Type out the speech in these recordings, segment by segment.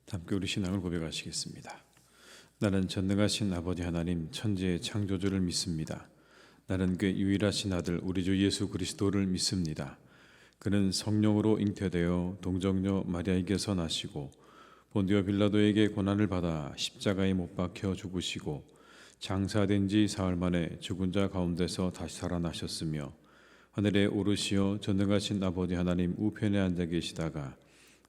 함께 우리 신앙을 고백하시겠습니다. 나는 전능하신 아버지 하나님 천지의 창조주를 믿습니다. 나는 그 유일하신 아들 우리 주 예수 그리스도를 믿습니다. 그는 성령으로 잉태되어 동정녀 마리아에게서 나시고 본디오 빌라도에게 고난을 받아 십자가에 못 박혀 죽으시고 장사된 지 사흘 만에 죽은 자 가운데서 다시 살아나셨으며 하늘에 오르시어 전능하신 아버지 하나님 우편에 앉아 계시다가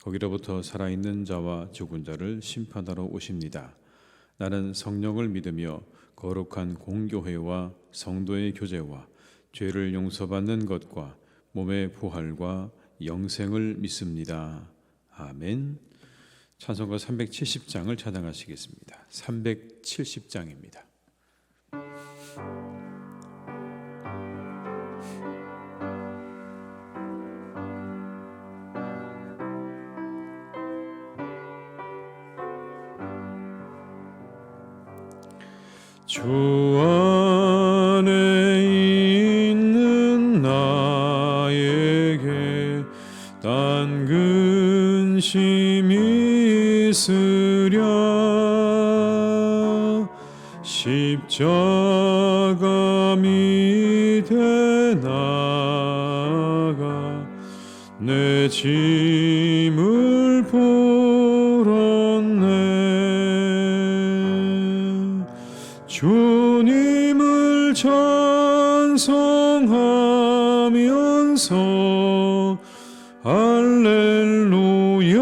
거기로부터 살아있는 자와 죽은 자를 심판하러 오십니다. 나는 성령을 믿으며 거룩한 공교회와 성도의 교제와 죄를 용서받는 것과 몸의 부활과 영생을 믿습니다. 아멘. 찬송가 370장을 찬양하시겠습니다. 370장입니다. 주 안에 있는 나에게 단 근심이 있으랴. 십자가 밑에 나가 내 짐을 풀었네. 주님을 찬송하면서 할렐루야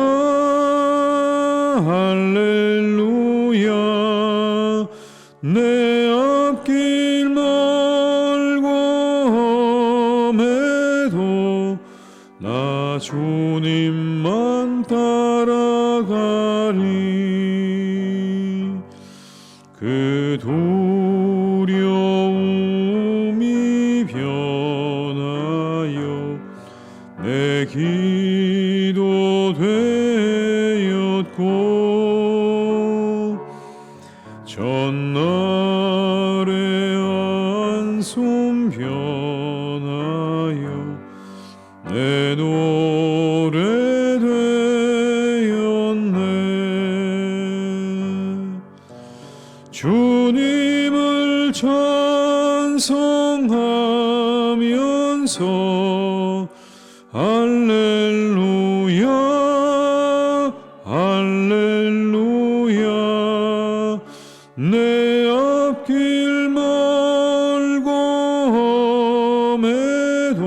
할렐루야. 내 앞길 멀고 험해도 나 주님만 따라가리. 그 두려움이 변하여 내 기도 되었고 전날의 안숨 변하여 내 노래 되었네. 주님을 찬송하면서 할렐루야 할렐루야. 내 앞길 멀고 험해도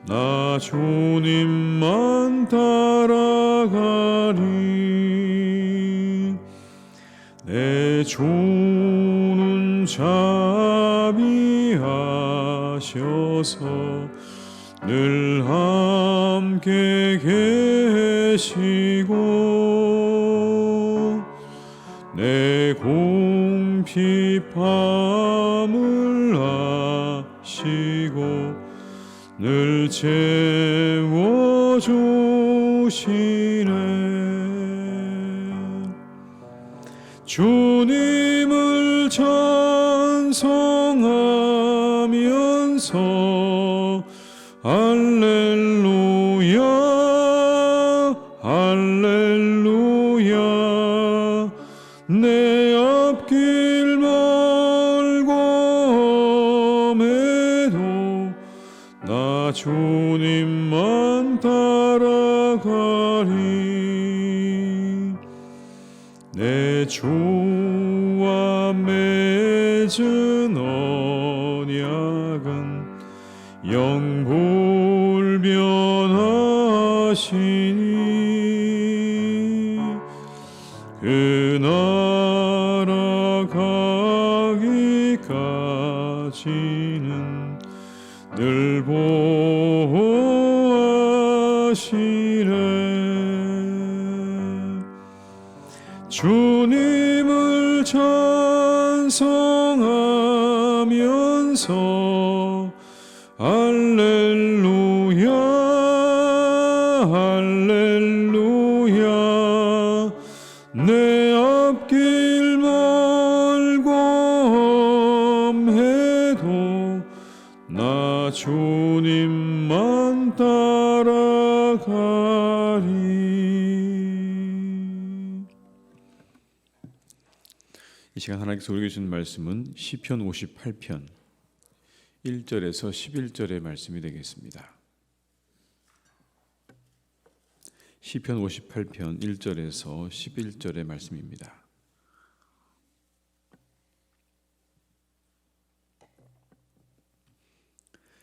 나 주님만 따라가리. 내 주는 자비하셔서 늘 함께 계시고 내 궁핍함을 아시고 늘 채워주시네. 주님을 찬송하면서 할렐루야 할렐루야. 내 앞길 멀고 험해도 나 주님만 따라가리. 내 주와 맺은 언약은 영불변하시니 그 나라 가기까지는 늘 보호하시네. 주님을 찬송하면서 할렐루야 할렐루야. 내 앞길 멀고 험해도 나 주님만 따라가리. 이 시간 하나님께서 우리에게 주신 말씀은 시편 58편 1절에서 11절의 말씀이 되겠습니다. 시편 58편 1절에서 11절의 말씀입니다.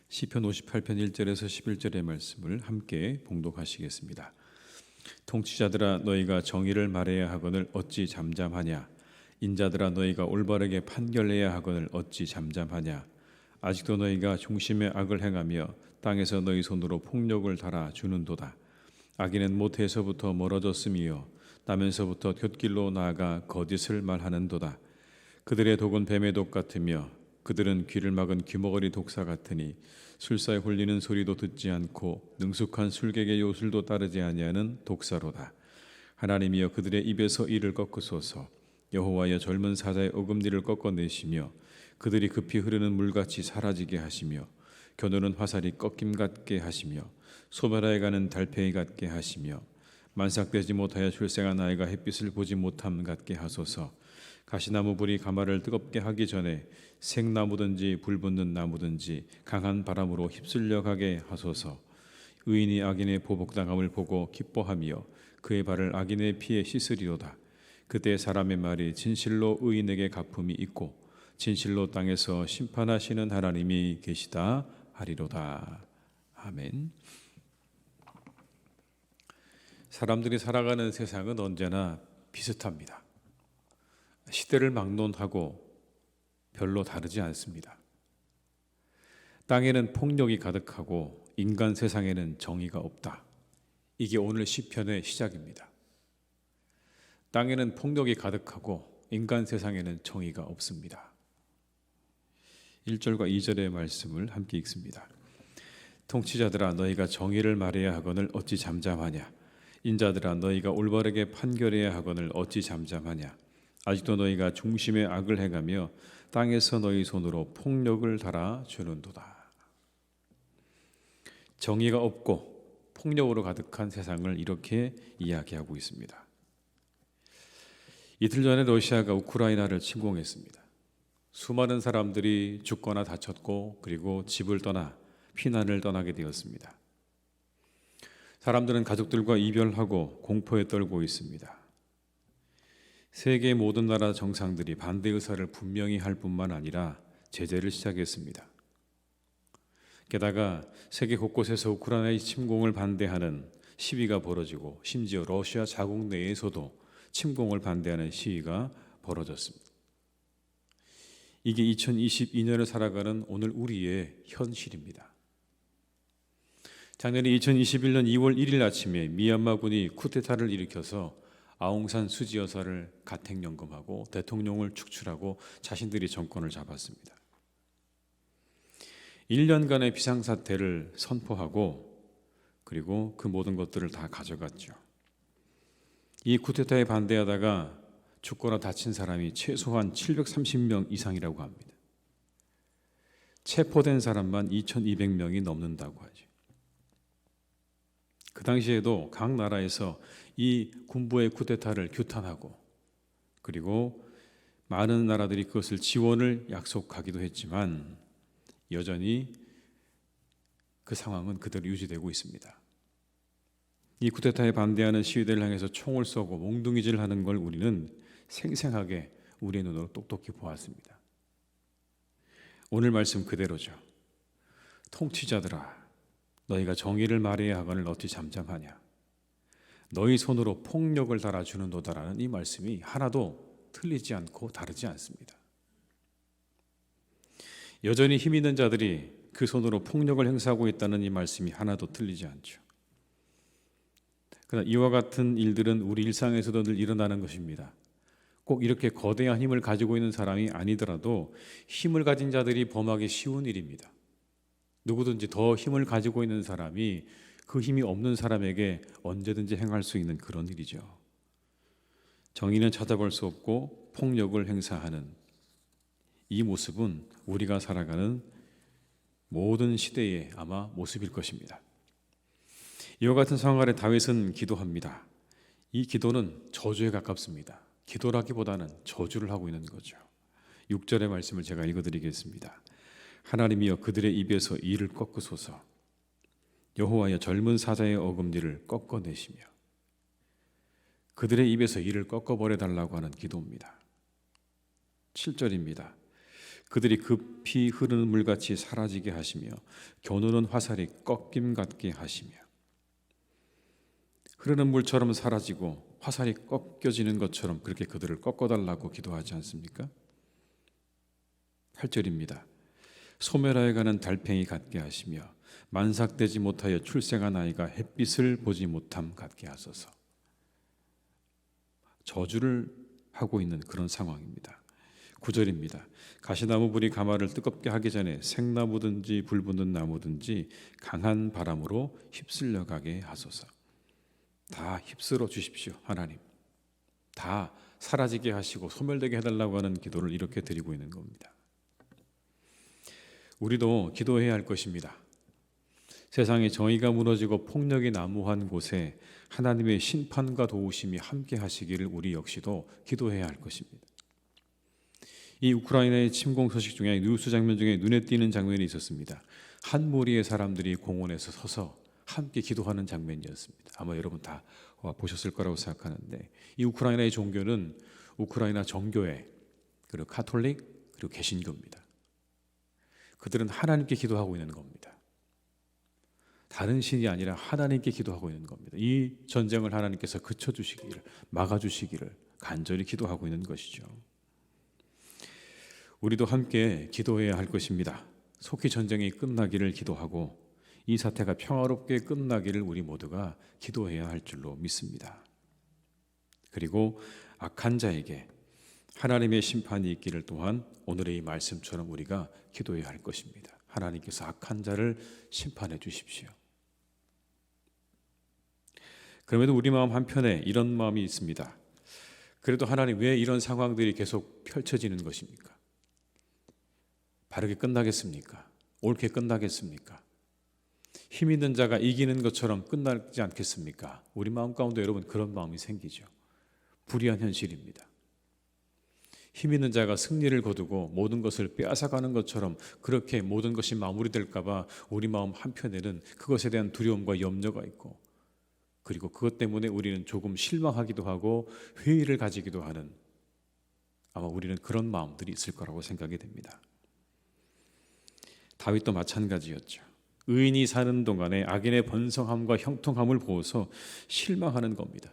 시편 58편 1절에서 11절의 말씀을 함께 봉독하시겠습니다. 통치자들아 너희가 정의를 말해야 하거늘 어찌 잠잠하냐. 인자들아 너희가 올바르게 판결해야 하거늘 어찌 잠잠하냐. 아직도 너희가 중심의 악을 행하며 땅에서 너희 손으로 폭력을 달아 주는도다. 악인은 모태에서부터 멀어졌으며 나면서부터 곁길로 나아가 거짓을 말하는도다. 그들의 독은 뱀의 독 같으며 그들은 귀를 막은 귀머거리 독사 같으니 술사에 홀리는 소리도 듣지 않고 능숙한 술객의 요술도 따르지 아니하는 독사로다. 하나님이여 그들의 입에서 이를 꺾으소서. 여호와여 젊은 사자의 어금니를 꺾어내시며 그들이 급히 흐르는 물같이 사라지게 하시며 겨누는 화살이 꺾임 같게 하시며 소멸하여 가는 달팽이 같게 하시며 만삭되지 못하여 출생한 아이가 햇빛을 보지 못함 같게 하소서. 가시나무 불이 가마를 뜨겁게 하기 전에 생나무든지 불붙는 나무든지 강한 바람으로 휩쓸려 가게 하소서. 의인이 악인의 보복당함을 보고 기뻐하며 그의 발을 악인의 피에 씻으리로다. 그때 사람의 말이 진실로 의인에게 갚음이 있고 진실로 땅에서 심판하시는 하나님이 계시다 하리로다. 아멘. 사람들이 살아가는 세상은 언제나 비슷합니다. 시대를 막론하고 별로 다르지 않습니다. 땅에는 폭력이 가득하고 인간 세상에는 정의가 없다. 이게 오늘 시편의 시작입니다. 땅에는 폭력이 가득하고 인간 세상에는 정의가 없습니다. 1절과 2절의 말씀을 함께 읽습니다. 통치자들아 너희가 정의를 말해야 하거늘 어찌 잠잠하냐. 인자들아 너희가 올바르게 판결해야 하거늘 어찌 잠잠하냐. 아직도 너희가 중심의 악을 행하며 땅에서 너희 손으로 폭력을 달아 주는도다. 정의가 없고 폭력으로 가득한 세상을 이렇게 이야기하고 있습니다. 이틀 전에 러시아가 우크라이나를 침공했습니다. 수많은 사람들이 죽거나 다쳤고 그리고 집을 떠나 피난을 떠나게 되었습니다. 사람들은 가족들과 이별하고 공포에 떨고 있습니다. 세계의 모든 나라 정상들이 반대 의사를 분명히 할 뿐만 아니라 제재를 시작했습니다. 게다가 세계 곳곳에서 우크라이나의 침공을 반대하는 시위가 벌어지고 심지어 러시아 자국 내에서도 침공을 반대하는 시위가 벌어졌습니다. 이게 2022년을 살아가는 오늘 우리의 현실입니다. 작년에 2021년 2월 1일 아침에 미얀마군이 쿠데타를 일으켜서 아웅산 수지 여사를 가택연금하고 대통령을 축출하고 자신들이 정권을 잡았습니다. 1년간의 비상사태를 선포하고 그리고 그 모든 것들을 다 가져갔죠. 이 쿠데타에 반대하다가 죽거나 다친 사람이 최소한 730명 이상이라고 합니다. 체포된 사람만 2200명이 넘는다고 하죠. 그 당시에도 각 나라에서 이 군부의 쿠데타를 규탄하고 그리고 많은 나라들이 그것을 지원을 약속하기도 했지만 여전히 그 상황은 그대로 유지되고 있습니다. 이 쿠데타에 반대하는 시위대를 향해서 총을 쏘고 몽둥이질하는 걸 우리는 생생하게 우리의 눈으로 똑똑히 보았습니다. 오늘 말씀 그대로죠. 통치자들아 너희가 정의를 말해야 하거늘 어찌 잠잠하냐. 너희 손으로 폭력을 달아주는도다라는 이 말씀이 하나도 틀리지 않고 다르지 않습니다. 여전히 힘 있는 자들이 그 손으로 폭력을 행사하고 있다는 이 말씀이 하나도 틀리지 않죠. 그러나 이와 같은 일들은 우리 일상에서도 늘 일어나는 것입니다. 꼭 이렇게 거대한 힘을 가지고 있는 사람이 아니더라도 힘을 가진 자들이 범하기 쉬운 일입니다. 누구든지 더 힘을 가지고 있는 사람이 그 힘이 없는 사람에게 언제든지 행할 수 있는 그런 일이죠. 정의는 찾아볼 수 없고 폭력을 행사하는 이 모습은 우리가 살아가는 모든 시대의 아마 모습일 것입니다. 이와 같은 상황 아래 다윗은 기도합니다. 이 기도는 저주에 가깝습니다. 기도라기보다는 저주를 하고 있는 거죠. 6절의 말씀을 제가 읽어드리겠습니다. 하나님이여 그들의 입에서 이를 꺾으소서. 여호와여 젊은 사자의 어금니를 꺾어내시며. 그들의 입에서 이를 꺾어버려 달라고 하는 기도입니다. 7절입니다. 그들이 급히 흐르는 물같이 사라지게 하시며 겨누는 화살이 꺾임 같게 하시며. 흐르는 물처럼 사라지고 화살이 꺾여지는 것처럼 그렇게 그들을 꺾어달라고 기도하지 않습니까? 8절입니다. 소멸하여 가는 달팽이 같게 하시며 만삭되지 못하여 출생한 아이가 햇빛을 보지 못함 같게 하소서. 저주를 하고 있는 그런 상황입니다. 9절입니다. 가시나무 불이 가마를 뜨겁게 하기 전에 생나무든지 불붙는 나무든지 강한 바람으로 휩쓸려 가게 하소서. 다 휩쓸어 주십시오. 하나님 다 사라지게 하시고 소멸되게 해달라고 하는 기도를 이렇게 드리고 있는 겁니다. 우리도 기도해야 할 것입니다. 세상에 정의가 무너지고 폭력이 난무한 곳에 하나님의 심판과 도우심이 함께 하시기를 우리 역시도 기도해야 할 것입니다. 이 우크라이나의 침공 소식 중에 뉴스 장면 중에 눈에 띄는 장면이 있었습니다. 한 무리의 사람들이 공원에서 서서 함께 기도하는 장면이었습니다. 아마 여러분 다 보셨을 거라고 생각하는데, 이 우크라이나의 종교는 우크라이나 정교회, 그리고 카톨릭, 그리고 개신교입니다. 그들은 하나님께 기도하고 있는 겁니다. 다른 신이 아니라 하나님께 기도하고 있는 겁니다. 이 전쟁을 하나님께서 그쳐주시기를, 막아주시기를 간절히 기도하고 있는 것이죠. 우리도 함께 기도해야 할 것입니다. 속히 전쟁이 끝나기를 기도하고 이 사태가 평화롭게 끝나기를 우리 모두가 기도해야 할 줄로 믿습니다. 그리고 악한 자에게 하나님의 심판이 있기를 또한 오늘의 이 말씀처럼 우리가 기도해야 할 것입니다. 하나님께서 악한 자를 심판해 주십시오. 그럼에도 우리 마음 한편에 이런 마음이 있습니다. 그래도 하나님 왜 이런 상황들이 계속 펼쳐지는 것입니까? 바르게 끝나겠습니까? 옳게 끝나겠습니까? 힘 있는 자가 이기는 것처럼 끝나지 않겠습니까? 우리 마음 가운데 여러분 그런 마음이 생기죠. 불의한 현실입니다. 힘 있는 자가 승리를 거두고 모든 것을 빼앗아가는 것처럼 그렇게 모든 것이 마무리될까 봐 우리 마음 한편에는 그것에 대한 두려움과 염려가 있고, 그리고 그것 때문에 우리는 조금 실망하기도 하고 회의를 가지기도 하는, 아마 우리는 그런 마음들이 있을 거라고 생각이 됩니다. 다윗도 마찬가지였죠. 의인이 사는 동안에 악인의 번성함과 형통함을 보고서 실망하는 겁니다.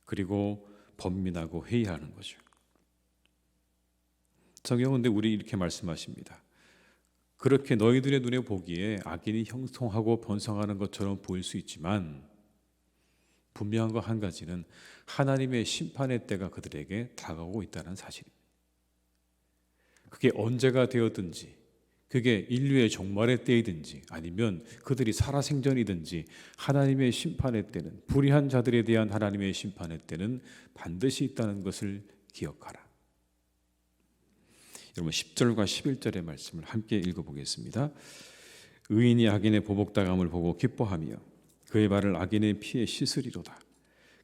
그리고 번민하고 회의하는 거죠. 성경은 근데 우리 이렇게 말씀하십니다. 그렇게 너희들의 눈에 보기에 악인이 형통하고 번성하는 것처럼 보일 수 있지만 분명한 거 한 가지는 하나님의 심판의 때가 그들에게 다가오고 있다는 사실입니다. 그게 언제가 되었든지, 그게 인류의 종말의 때이든지 아니면 그들이 살아생전이든지 하나님의 심판의 때는, 불의한 자들에 대한 하나님의 심판의 때는 반드시 있다는 것을 기억하라. 여러분 10절과 11절의 말씀을 함께 읽어보겠습니다. 의인이 악인의 보복당함을 보고 기뻐하며 그의 발을 악인의 피에 씻으리로다.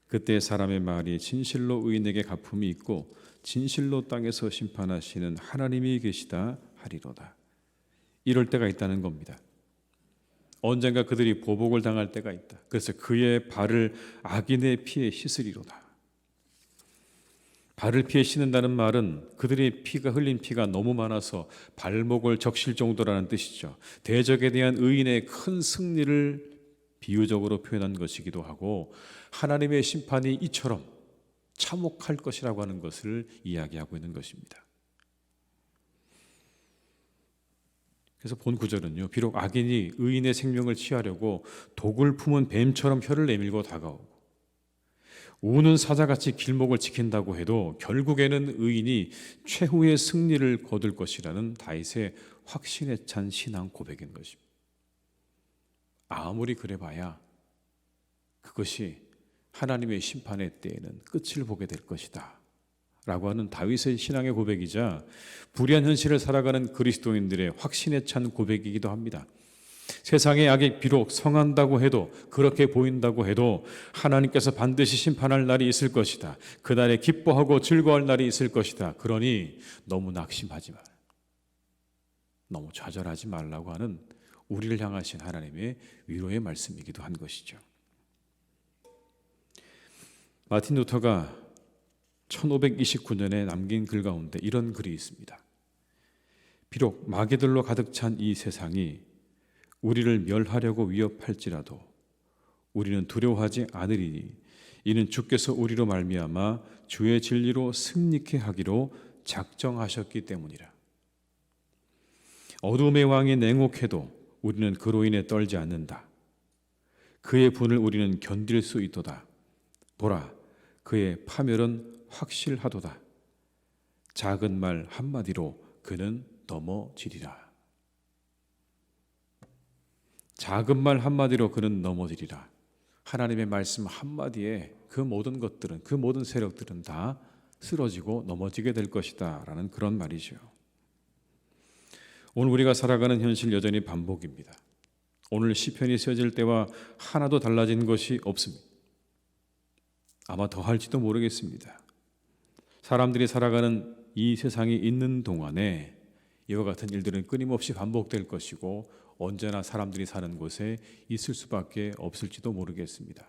그때 사람의 말이 진실로 의인에게 갚음이 있고 진실로 땅에서 심판하시는 하나님이 계시다 하리로다. 이럴 때가 있다는 겁니다. 언젠가 그들이 보복을 당할 때가 있다. 그래서 그의 발을 악인의 피에 씻으리로다. 발을 피해 씻는다는 말은 그들의 피가, 흘린 피가 너무 많아서 발목을 적실 정도라는 뜻이죠. 대적에 대한 의인의 큰 승리를 비유적으로 표현한 것이기도 하고, 하나님의 심판이 이처럼 참혹할 것이라고 하는 것을 이야기하고 있는 것입니다. 그래서 본 구절은요, 비록 악인이 의인의 생명을 취하려고 독을 품은 뱀처럼 혀를 내밀고 다가오고 우는 사자같이 길목을 지킨다고 해도 결국에는 의인이 최후의 승리를 거둘 것이라는 다윗의 확신에 찬 신앙 고백인 것입니다. 아무리 그래봐야 그것이 하나님의 심판의 때에는 끝을 보게 될 것이다 라고 하는 다윗의 신앙의 고백이자 불의한 현실을 살아가는 그리스도인들의 확신에 찬 고백이기도 합니다. 세상의 악이 비록 성한다고 해도, 그렇게 보인다고 해도 하나님께서 반드시 심판할 날이 있을 것이다. 그날에 기뻐하고 즐거워할 날이 있을 것이다. 그러니 너무 낙심하지 말, 너무 좌절하지 말라고 하는 우리를 향하신 하나님의 위로의 말씀이기도 한 것이죠. 마틴 루터가 1529년에 남긴 글 가운데 이런 글이 있습니다. 비록 마귀들로 가득 찬 이 세상이 우리를 멸하려고 위협할지라도 우리는 두려워하지 않으리니 이는 주께서 우리로 말미암아 주의 진리로 승리케 하기로 작정하셨기 때문이라. 어둠의 왕이 냉혹해도 우리는 그로 인해 떨지 않는다. 그의 분을 우리는 견딜 수 있도다. 보라, 그의 파멸은 확실하도다. 작은 말 한마디로 그는 넘어지리라. 작은 말 한마디로 그는 넘어지리라. 하나님의 말씀 한마디에 그 모든 것들은, 그 모든 세력들은 다 쓰러지고 넘어지게 될 것이다 라는 그런 말이죠. 오늘 우리가 살아가는 현실 여전히 반복입니다. 오늘 시편이 쓰여질 때와 하나도 달라진 것이 없습니다. 아마 더 할지도 모르겠습니다. 사람들이 살아가는 이 세상이 있는 동안에 이와 같은 일들은 끊임없이 반복될 것이고 언제나 사람들이 사는 곳에 있을 수밖에 없을지도 모르겠습니다.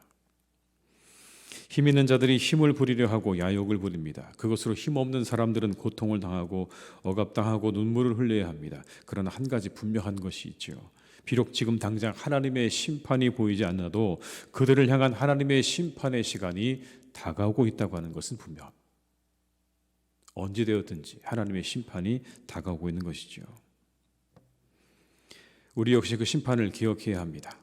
힘 있는 자들이 힘을 부리려 하고 야욕을 부립니다. 그것으로 힘없는 사람들은 고통을 당하고 억압당하고 눈물을 흘려야 합니다. 그러나 한 가지 분명한 것이 있죠. 비록 지금 당장 하나님의 심판이 보이지 않아도 그들을 향한 하나님의 심판의 시간이 다가오고 있다고 하는 것은 분명합니다. 언제 되었든지 하나님의 심판이 다가오고 있는 것이죠. 우리 역시 그 심판을 기억해야 합니다.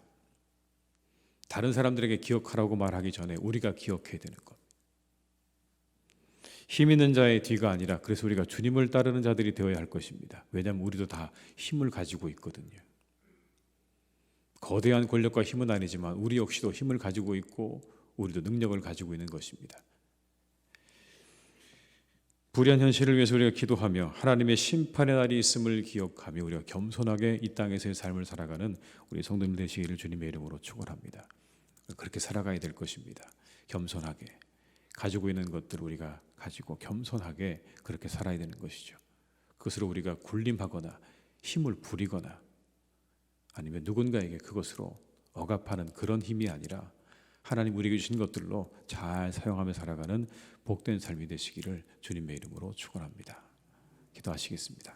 다른 사람들에게 기억하라고 말하기 전에 우리가 기억해야 되는 것. 힘 있는 자의 뒤가 아니라 그래서 우리가 주님을 따르는 자들이 되어야 할 것입니다. 왜냐하면 우리도 다 힘을 가지고 있거든요. 거대한 권력과 힘은 아니지만 우리 역시도 힘을 가지고 있고 우리도 능력을 가지고 있는 것입니다. 불의한 현실을 위해서 우리가 기도하며 하나님의 심판의 날이 있음을 기억하며 우리가 겸손하게 이 땅에서의 삶을 살아가는 우리 성도님 되시기를 주님의 이름으로 축원합니다. 그렇게 살아가야 될 것입니다. 겸손하게 가지고 있는 것들을 우리가 가지고 겸손하게 그렇게 살아야 되는 것이죠. 그것으로 우리가 군림하거나 힘을 부리거나 아니면 누군가에게 그것으로 억압하는 그런 힘이 아니라 하나님 우리에게 주신 것들로 잘 사용하며 살아가는 복된 삶이 되시기를 주님의 이름으로 축원합니다. 기도하시겠습니다.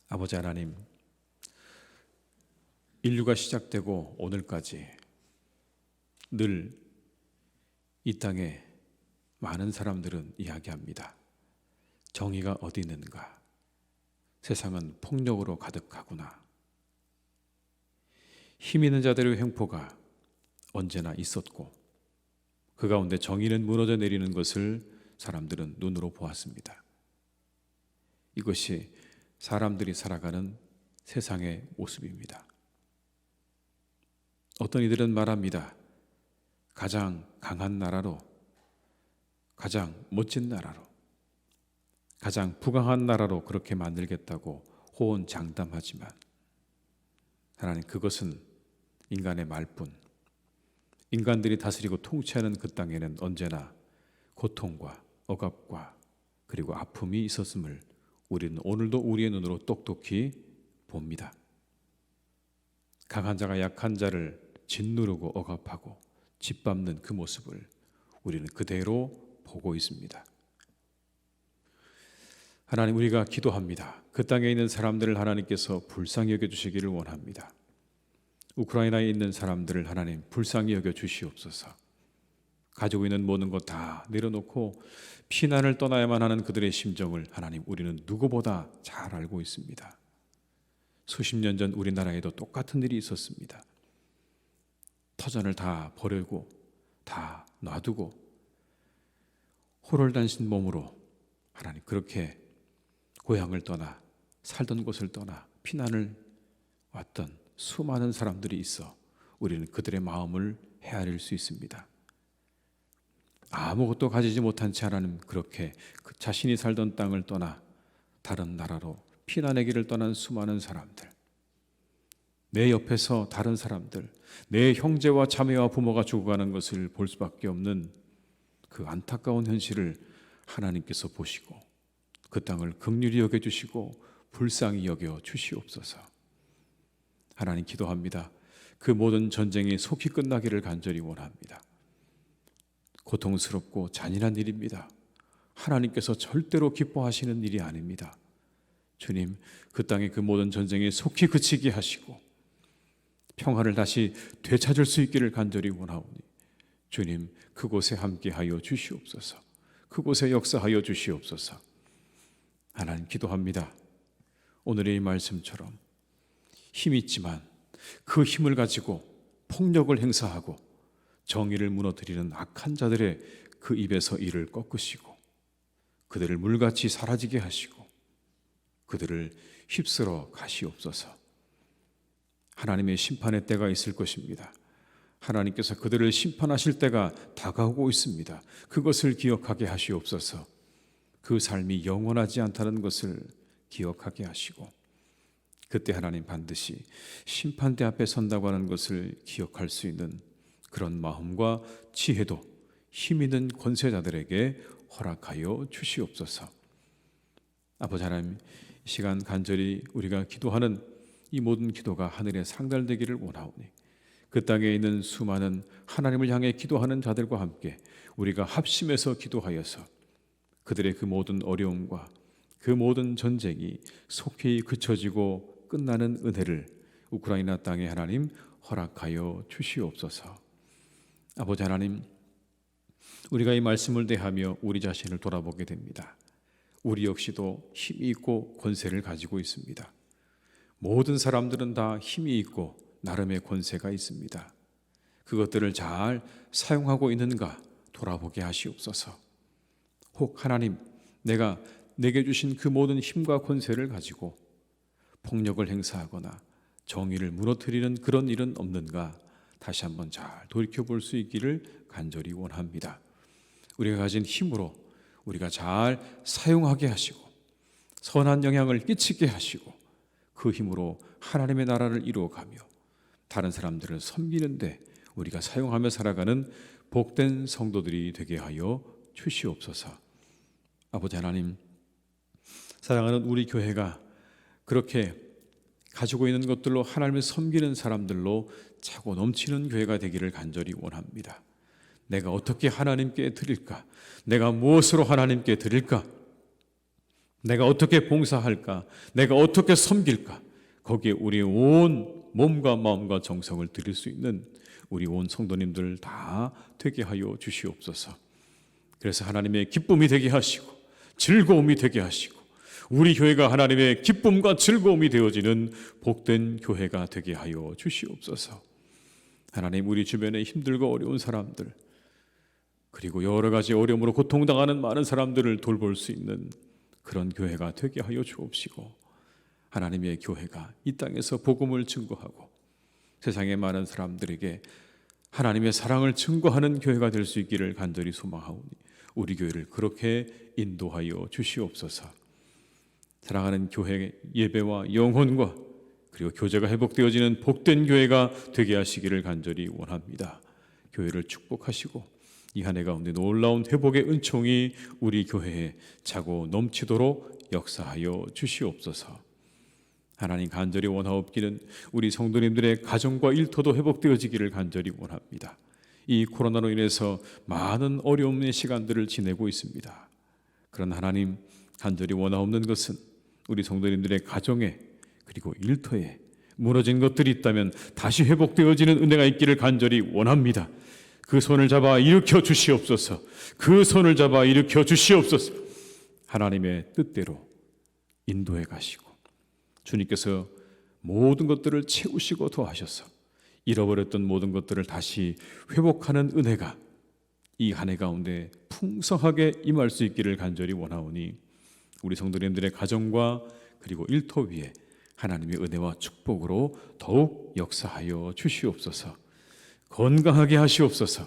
아버지 하나님, 인류가 시작되고 오늘까지 늘 이 땅에 많은 사람들은 이야기합니다. 정의가 어디 있는가? 세상은 폭력으로 가득하구나. 힘 있는 자들의 횡포가 언제나 있었고 그 가운데 정의는 무너져 내리는 것을 사람들은 눈으로 보았습니다. 이것이 사람들이 살아가는 세상의 모습입니다. 어떤 이들은 말합니다. 가장 강한 나라로, 가장 멋진 나라로, 가장 부강한 나라로 그렇게 만들겠다고 호언장담하지만 하나님, 그것은 인간의 말뿐. 인간들이 다스리고 통치하는 그 땅에는 언제나 고통과 억압과 그리고 아픔이 있었음을 우리는 오늘도 우리의 눈으로 똑똑히 봅니다. 강한 자가 약한 자를 짓누르고 억압하고 짓밟는 그 모습을 우리는 그대로 보고 있습니다. 하나님, 우리가 기도합니다. 그 땅에 있는 사람들을 하나님께서 불쌍히 여겨주시기를 원합니다. 우크라이나에 있는 사람들을 하나님 불쌍히 여겨 주시옵소서. 가지고 있는 모든 것 다 내려놓고 피난을 떠나야만 하는 그들의 심정을 하나님 우리는 누구보다 잘 알고 있습니다. 수십 년 전 우리나라에도 똑같은 일이 있었습니다. 터전을 다 버리고 다 놔두고 호롤단신 몸으로 하나님 그렇게 고향을 떠나 살던 곳을 떠나 피난을 왔던 수많은 사람들이 있어 우리는 그들의 마음을 헤아릴 수 있습니다. 아무것도 가지지 못한 채 하나님 그렇게 그 자신이 살던 땅을 떠나 다른 나라로 피난의 길을 떠난 수많은 사람들, 내 옆에서 다른 사람들, 내 형제와 자매와 부모가 죽어가는 것을 볼 수밖에 없는 그 안타까운 현실을 하나님께서 보시고 그 땅을 긍휼히 여겨주시고 불쌍히 여겨 주시옵소서. 하나님 기도합니다. 그 모든 전쟁이 속히 끝나기를 간절히 원합니다. 고통스럽고 잔인한 일입니다. 하나님께서 절대로 기뻐하시는 일이 아닙니다. 주님, 그 땅의 그 모든 전쟁이 속히 그치게 하시고 평화를 다시 되찾을 수 있기를 간절히 원하오니 주님, 그곳에 함께하여 주시옵소서. 그곳에 역사하여 주시옵소서. 하나님 기도합니다. 오늘의 이 말씀처럼 힘 있지만 그 힘을 가지고 폭력을 행사하고 정의를 무너뜨리는 악한 자들의 그 입에서 이를 꺾으시고 그들을 물같이 사라지게 하시고 그들을 휩쓸어 가시옵소서. 하나님의 심판의 때가 있을 것입니다. 하나님께서 그들을 심판하실 때가 다가오고 있습니다. 그것을 기억하게 하시옵소서. 그 삶이 영원하지 않다는 것을 기억하게 하시고 그때 하나님 반드시 심판대 앞에 선다고 하는 것을 기억할 수 있는 그런 마음과 지혜도 힘 있는 권세자들에게 허락하여 주시옵소서. 아버지 하나님, 이 시간 간절히 우리가 기도하는 이 모든 기도가 하늘에 상달되기를 원하오니 그 땅에 있는 수많은 하나님을 향해 기도하는 자들과 함께 우리가 합심해서 기도하여서 그들의 그 모든 어려움과 그 모든 전쟁이 속히 그쳐지고 끝나는 은혜를 우크라이나 땅에 하나님 허락하여 주시옵소서. 아버지 하나님, 우리가 이 말씀을 대하며 우리 자신을 돌아보게 됩니다. 우리 역시도 힘이 있고 권세를 가지고 있습니다. 모든 사람들은 다 힘이 있고 나름의 권세가 있습니다. 그것들을 잘 사용하고 있는가 돌아보게 하시옵소서. 혹 하나님, 내가 내게 주신 그 모든 힘과 권세를 가지고 폭력을 행사하거나 정의를 무너뜨리는 그런 일은 없는가 다시 한번 잘 돌이켜볼 수 있기를 간절히 원합니다. 우리가 가진 힘으로 우리가 잘 사용하게 하시고 선한 영향을 끼치게 하시고 그 힘으로 하나님의 나라를 이루어가며 다른 사람들을 섬기는데 우리가 사용하며 살아가는 복된 성도들이 되게 하여 주시옵소서. 아버지 하나님, 사랑하는 우리 교회가 그렇게 가지고 있는 것들로 하나님을 섬기는 사람들로 차고 넘치는 교회가 되기를 간절히 원합니다. 내가 어떻게 하나님께 드릴까? 내가 무엇으로 하나님께 드릴까? 내가 어떻게 봉사할까? 내가 어떻게 섬길까? 거기에 우리의 온 몸과 마음과 정성을 드릴 수 있는 우리 온 성도님들 다 되게 하여 주시옵소서. 그래서 하나님의 기쁨이 되게 하시고 즐거움이 되게 하시고 우리 교회가 하나님의 기쁨과 즐거움이 되어지는 복된 교회가 되게 하여 주시옵소서. 하나님, 우리 주변에 힘들고 어려운 사람들 그리고 여러 가지 어려움으로 고통당하는 많은 사람들을 돌볼 수 있는 그런 교회가 되게 하여 주옵시고 하나님의 교회가 이 땅에서 복음을 증거하고 세상의 많은 사람들에게 하나님의 사랑을 증거하는 교회가 될 수 있기를 간절히 소망하오니 우리 교회를 그렇게 인도하여 주시옵소서. 사랑하는 교회 예배와 영혼과 그리고 교제가 회복되어지는 복된 교회가 되게 하시기를 간절히 원합니다. 교회를 축복하시고 이 한 해 가운데 놀라운 회복의 은총이 우리 교회에 차고 넘치도록 역사하여 주시옵소서. 하나님, 간절히 원하옵기는 우리 성도님들의 가정과 일터도 회복되어지기를 간절히 원합니다. 이 코로나로 인해서 많은 어려움의 시간들을 지내고 있습니다. 그런 하나님, 간절히 원하옵는 것은 우리 성도님들의 가정에 그리고 일터에 무너진 것들이 있다면 다시 회복되어지는 은혜가 있기를 간절히 원합니다. 그 손을 잡아 일으켜 주시옵소서. 그 손을 잡아 일으켜 주시옵소서. 하나님의 뜻대로 인도해 가시고 주님께서 모든 것들을 채우시고 더하셔서 잃어버렸던 모든 것들을 다시 회복하는 은혜가 이 한 해 가운데 풍성하게 임할 수 있기를 간절히 원하오니 우리 성도님들의 가정과 그리고 일터 위에 하나님의 은혜와 축복으로 더욱 역사하여 주시옵소서. 건강하게 하시옵소서.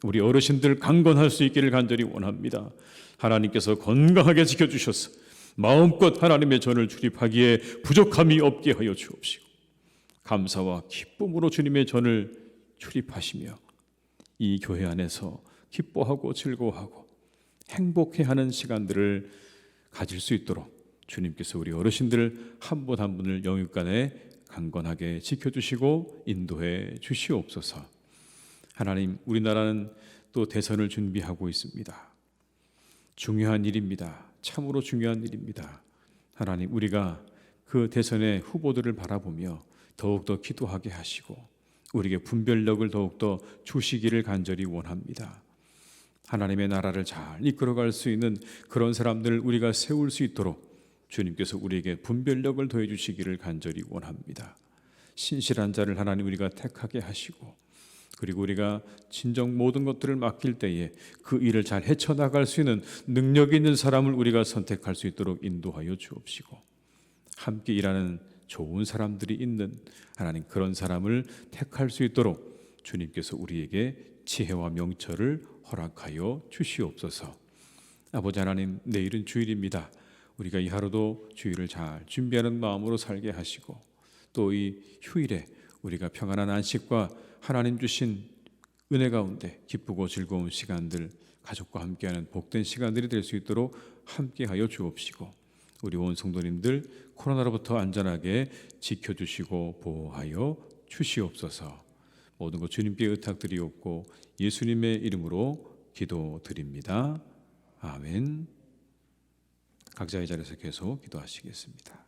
우리 어르신들 강건할 수 있기를 간절히 원합니다. 하나님께서 건강하게 지켜주셔서 마음껏 하나님의 전을 출입하기에 부족함이 없게 하여 주옵시고 감사와 기쁨으로 주님의 전을 출입하시며 이 교회 안에서 기뻐하고 즐거워하고 행복해하는 시간들을 가질 수 있도록 주님께서 우리 어르신들 한 분 한 분을 영육간에 강건하게 지켜주시고 인도해 주시옵소서. 하나님, 우리나라는 또 대선을 준비하고 있습니다. 중요한 일입니다. 참으로 중요한 일입니다. 하나님, 우리가 그 대선의 후보들을 바라보며 더욱더 기도하게 하시고 우리에게 분별력을 더욱더 주시기를 간절히 원합니다. 하나님의 나라를 잘 이끌어갈 수 있는 그런 사람들을 우리가 세울 수 있도록 주님께서 우리에게 분별력을 더해 주시기를 간절히 원합니다. 신실한 자를 하나님 우리가 택하게 하시고 그리고 우리가 진정 모든 것들을 맡길 때에 그 일을 잘 헤쳐나갈 수 있는 능력 있는 사람을 우리가 선택할 수 있도록 인도하여 주옵시고 함께 일하는 좋은 사람들이 있는 하나님 그런 사람을 택할 수 있도록 주님께서 우리에게 지혜와 명철을 허락하여 주시옵소서. 아버지 하나님, 내일은 주일입니다. 우리가 이 하루도 주일을 잘 준비하는 마음으로 살게 하시고 또 이 휴일에 우리가 평안한 안식과 하나님 주신 은혜 가운데 기쁘고 즐거운 시간들 가족과 함께하는 복된 시간들이 될 수 있도록 함께하여 주옵시고 우리 온 성도님들 코로나로부터 안전하게 지켜주시고 보호하여 주시옵소서. 모든 것 주님께 의탁드리옵고 예수님의 이름으로 기도드립니다. 아멘. 각자의 자리에서 계속 기도하시겠습니다.